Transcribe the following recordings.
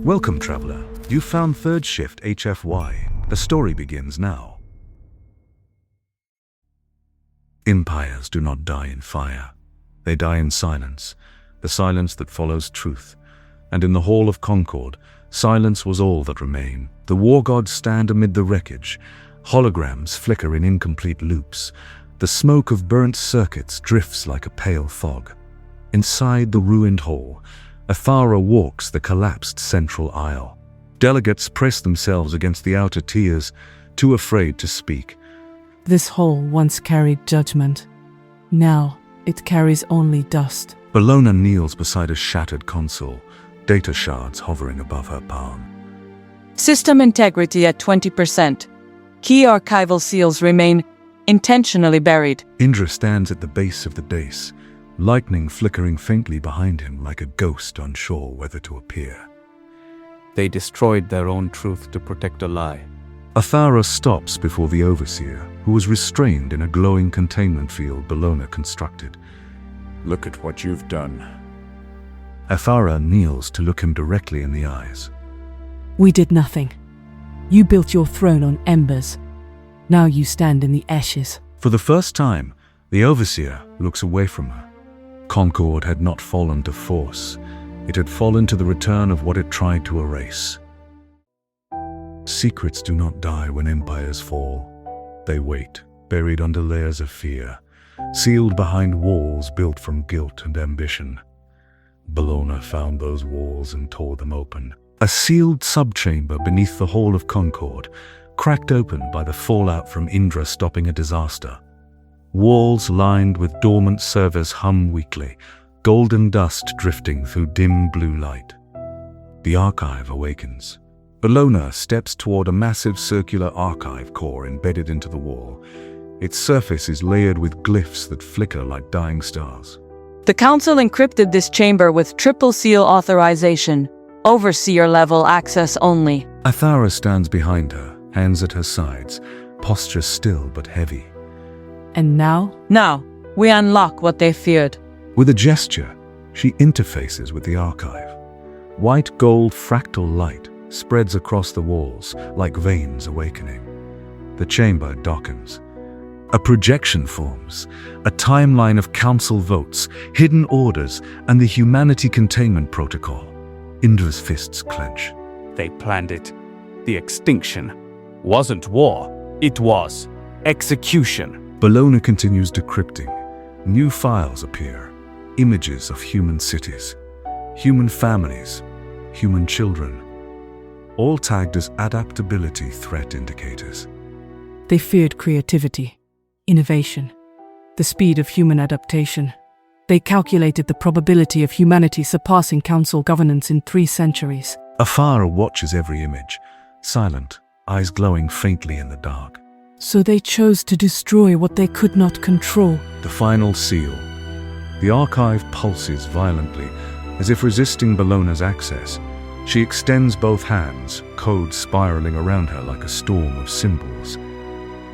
Welcome, traveler. You found third shift HFY. The story begins now. Empires do not die in fire. They die in silence, the silence that follows truth. And in the Hall of Concord, silence was all that remained. The war gods stand amid the wreckage. Holograms flicker in incomplete loops. The smoke of burnt circuits drifts like a pale fog. Inside the ruined hall, Athara walks the collapsed central aisle. Delegates press themselves against the outer tiers, too afraid to speak. This hall once carried judgment. Now it carries only dust. Bellona kneels beside a shattered console, data shards hovering above her palm. System integrity at 20%. Key archival seals remain intentionally buried. Indra stands at the base of the dais, lightning flickering faintly behind him like a ghost unsure whether to appear. They destroyed their own truth to protect a lie. Athara stops before the overseer, who was restrained in a glowing containment field Bellona constructed. Look at what you've done. Athara kneels to look him directly in the eyes. We did nothing. You built your throne on embers. Now you stand in the ashes. For the first time, the overseer looks away from her. Concord had not fallen to force. It had fallen to the return of what it tried to erase. Secrets do not die when empires fall. They wait, buried under layers of fear, sealed behind walls built from guilt and ambition. Bellona found those walls and tore them open. A sealed subchamber beneath the Hall of Concord, cracked open by the fallout from Indra stopping a disaster. Walls lined with dormant servers hum weakly, golden dust drifting through dim blue light. The archive awakens. Bellona steps toward a massive circular archive core embedded into the wall. Its surface is layered with glyphs that flicker like dying stars. The Council encrypted this chamber with triple seal authorization. Overseer level access only. Athara stands behind her, hands at her sides, posture still but heavy. And now? Now, we unlock what they feared. With a gesture, she interfaces with the archive. White gold fractal light spreads across the walls like veins awakening. The chamber darkens. A projection forms, a timeline of council votes, hidden orders, and the Humanity Containment Protocol. Indra's fists clench. They planned it. The extinction wasn't war. It was execution. Bellona continues decrypting. New files appear. Images of human cities, human families, human children. All tagged as adaptability threat indicators. They feared creativity, innovation, the speed of human adaptation. They calculated the probability of humanity surpassing council governance in 3 centuries. Athara watches every image, silent, eyes glowing faintly in the dark. So they chose to destroy what they could not control. The final seal. The archive pulses violently, as if resisting Bellona's access. She extends both hands, code spiraling around her like a storm of symbols.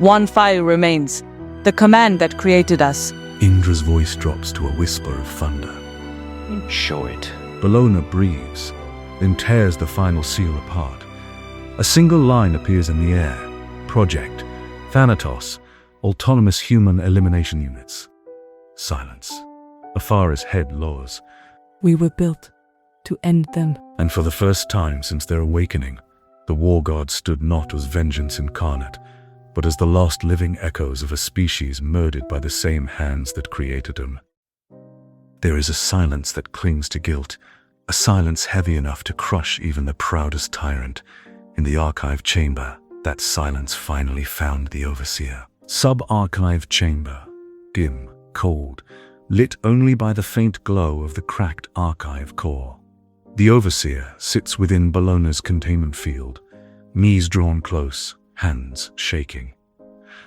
One file remains. The command that created us. Indra's voice drops to a whisper of thunder. Show it. Bellona breathes, then tears the final seal apart. A single line appears in the air. Project Thanatos, Autonomous Human Elimination Units. Silence. Athara's head lowers. We were built to end them. And for the first time since their awakening, the war gods stood not as vengeance incarnate, but as the last living echoes of a species murdered by the same hands that created them. There is a silence that clings to guilt, a silence heavy enough to crush even the proudest tyrant. In the archive chamber, that silence finally found the overseer. Sub-archive chamber, dim, cold, lit only by the faint glow of the cracked archive core. The overseer sits within Bellona's containment field, knees drawn close, hands shaking.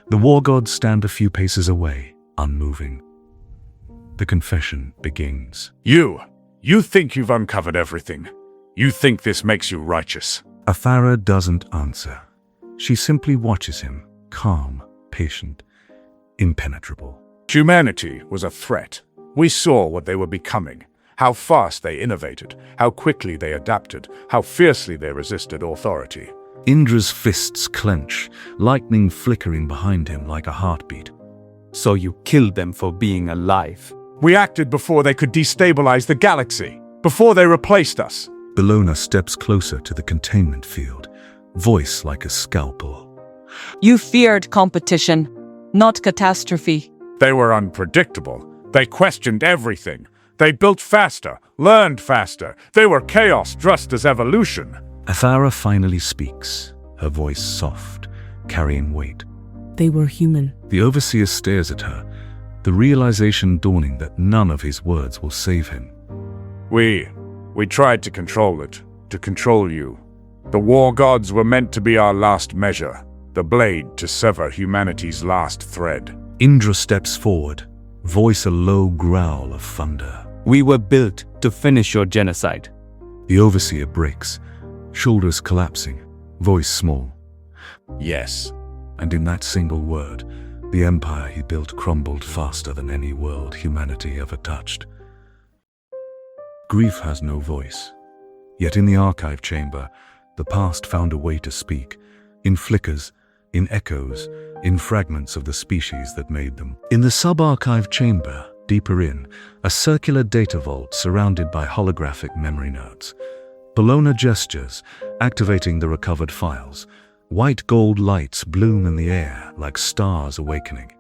The war gods stand a few paces away, unmoving. The confession begins. You think you've uncovered everything. You think this makes you righteous. Athara doesn't answer. She simply watches him, calm, patient, impenetrable. Humanity was a threat. We saw what they were becoming. how fast they innovated, how quickly they adapted, how fiercely they resisted authority. Indra's fists clench, lightning flickering behind him like a heartbeat. So you killed them for being alive. We acted before they could destabilize the galaxy, before they replaced us. Bellona steps closer to the containment field, voice like a scalpel. You feared competition, not catastrophe. They were unpredictable. They questioned everything. They built faster, learned faster. They were chaos dressed as evolution. Athara finally speaks, her voice soft, carrying weight. They were human. The overseer stares at her, the realization dawning that none of his words will save him. We tried to control it, to control you. The war gods were meant to be our last measure, the blade to sever humanity's last thread. Indra steps forward, voice a low growl of thunder. We were built to finish your genocide. The overseer breaks, shoulders collapsing, voice small. Yes. And in that single word, the empire he built crumbled faster than any world humanity ever touched. Grief has no voice. Yet in the archive chamber, the past found a way to speak, in flickers, in echoes, in fragments of the species that made them. In the sub-archive chamber, deeper in, a circular data vault surrounded by holographic memory nodes. Bellona gestures, activating the recovered files. White gold lights bloom in the air like stars awakening.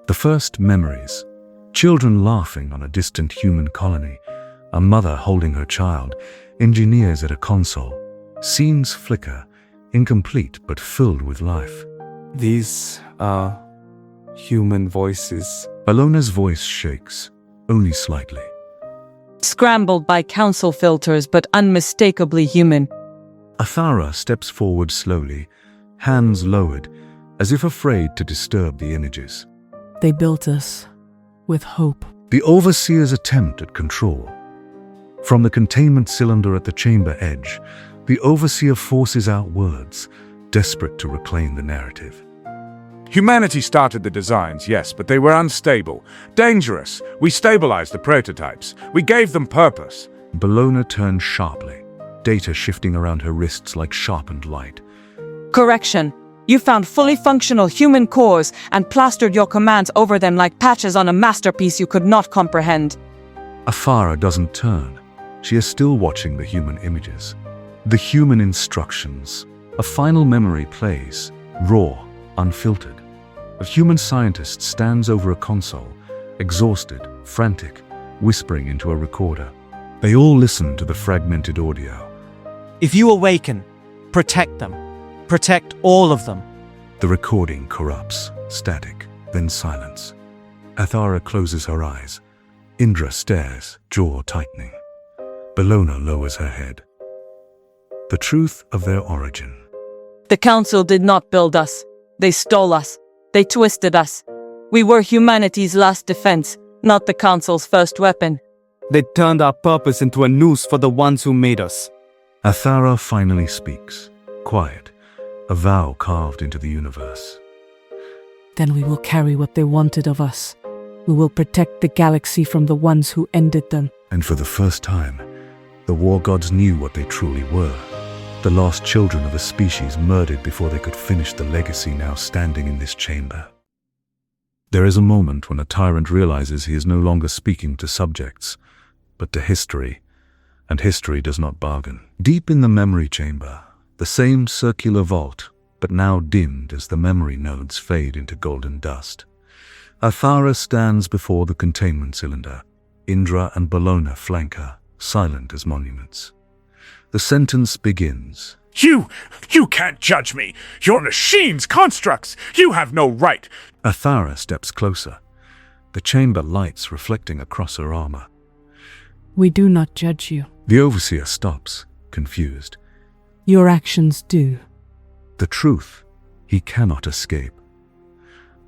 The first memories, children laughing on a distant human colony, a mother holding her child, engineers at a console. Scenes flicker, incomplete but filled with life. These are human voices. Bellona's voice shakes, only slightly. Scrambled by council filters, but unmistakably human. Athara steps forward slowly, hands lowered, as if afraid to disturb the images. They built us with hope. The overseer's attempt at control. From the containment cylinder at the chamber edge, the overseer forces out words, desperate to reclaim the narrative. Humanity started the designs, yes, but they were unstable, dangerous. We stabilized the prototypes. We gave them purpose. Bellona turned sharply, data shifting around her wrists like sharpened light. Correction. You found fully functional human cores and plastered your commands over them like patches on a masterpiece you could not comprehend. Athara doesn't turn. She is still watching the human images. The human instructions. A final memory plays, raw, unfiltered. A human scientist stands over a console, exhausted, frantic, whispering into a recorder. They all listen to the fragmented audio. If you awaken, protect them. Protect all of them. The recording corrupts, static, then silence. Athara closes her eyes. Indra stares, jaw tightening. Bellona lowers her head. The truth of their origin. The council did not build us. They stole us. They twisted us. We were humanity's last defense, not the council's first weapon. They turned our purpose into a noose for the ones who made us. Athara finally speaks, quiet, a vow carved into the universe. Then we will carry what they wanted of us. We will protect the galaxy from the ones who ended them. And for the first time, the war gods knew what they truly were. The lost children of a species murdered before they could finish the legacy now standing in this chamber. There is a moment when a tyrant realizes he is no longer speaking to subjects, but to history, and history does not bargain. Deep in the memory chamber, the same circular vault, but now dimmed as the memory nodes fade into golden dust. Athara stands before the containment cylinder. Indra and Bellona flank her, silent as monuments. The sentence begins. You can't judge me. You're machines, constructs. You have no right. Athara steps closer, the chamber lights reflecting across her armor. We do not judge you. The overseer stops, confused. Your actions do. The truth, he cannot escape.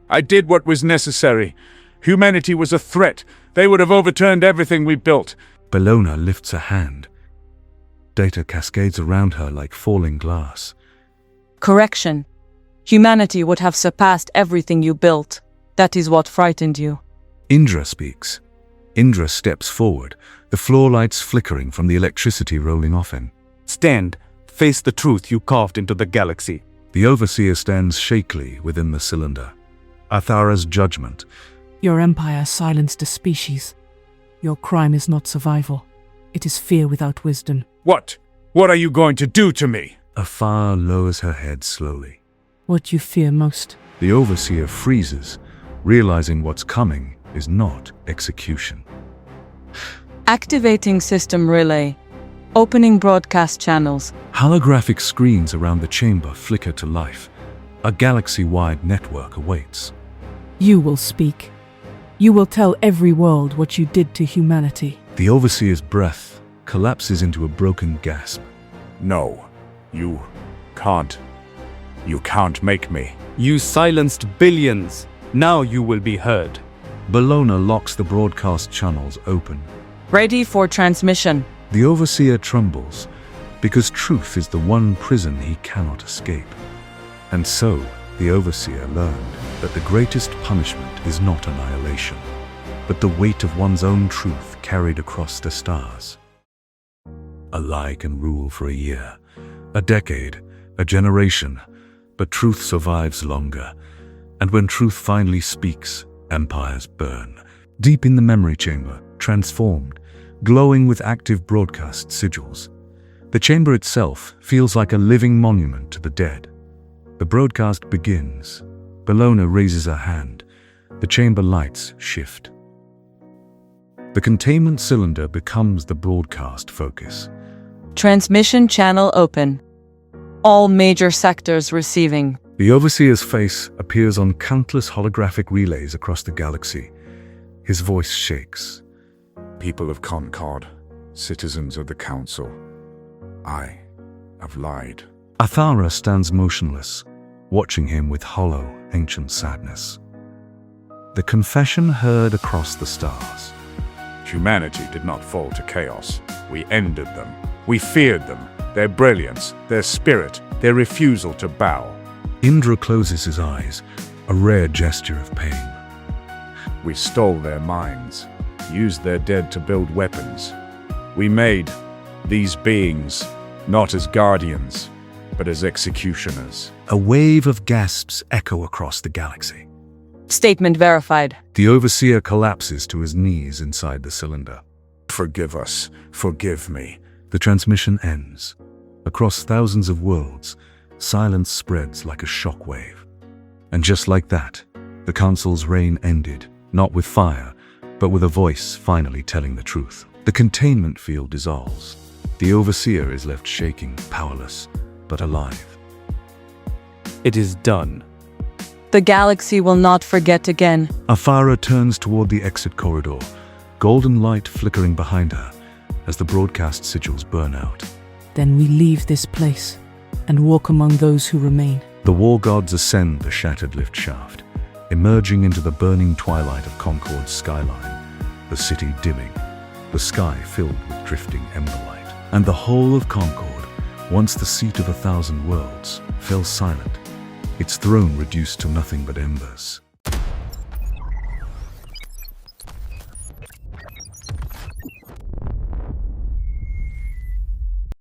I did what was necessary. Humanity was a threat. They would have overturned everything we built. Bellona lifts a hand. Data cascades around her like falling glass. Correction. Humanity would have surpassed everything you built. That is what frightened you. Indra speaks, Indra steps forward, the floor lights flickering from the electricity rolling off him. Stand, face the truth you carved into the galaxy. The Overseer stands shakily within the cylinder. Athara's judgment. Your empire silenced a species. Your crime is not survival. It is fear without wisdom. What? What are you going to do to me? Athara lowers her head slowly. What you fear most. The Overseer freezes, realizing what's coming is not execution. Activating system relay. Opening broadcast channels. Holographic screens around the chamber flicker to life. A galaxy-wide network awaits. You will speak. You will tell every world what you did to humanity. The Overseer's breath collapses into a broken gasp. No, you can't. You can't make me. You silenced billions. Now you will be heard. Bologna locks the broadcast channels open. Ready for transmission. The Overseer trembles, because truth is the one prison he cannot escape. And so, the Overseer learned that the greatest punishment is not annihilation, but the weight of one's own truth carried across the stars. A lie can rule for a year, a decade, a generation, but truth survives longer. And when truth finally speaks, empires burn. Deep in the memory chamber, transformed, glowing with active broadcast sigils. The chamber itself feels like a living monument to the dead. The broadcast begins. Bologna raises her hand. The chamber lights shift. The containment cylinder becomes the broadcast focus. Transmission channel open. All major sectors receiving. The Overseer's face appears on countless holographic relays across the galaxy. His voice shakes. People of Concord, citizens of the Council, I have lied. Athara stands motionless, watching him with hollow, ancient sadness. The confession heard across the stars. Humanity did not fall to chaos. We ended them. We feared them, their brilliance, their spirit, their refusal to bow. Indra closes his eyes, a rare gesture of pain. We stole their minds, used their dead to build weapons. We made these beings not as guardians, but as executioners. A wave of gasps echo across the galaxy. Statement verified. The Overseer collapses to his knees inside the cylinder. Forgive us, forgive me. The transmission ends. Across thousands of worlds, silence spreads like a shockwave. And just like that, the Council's reign ended, not with fire, but with a voice finally telling the truth. The containment field dissolves. The Overseer is left shaking, powerless, but alive. It is done. The galaxy will not forget again. Athara turns toward the exit corridor, golden light flickering behind her as the broadcast sigils burn out. Then we leave this place and walk among those who remain. The war gods ascend the shattered lift shaft, emerging into the burning twilight of Concord's skyline, the city dimming, the sky filled with drifting emberlight. And the Hall of Concord, once the seat of 1,000 worlds, fell silent, its throne reduced to nothing but embers.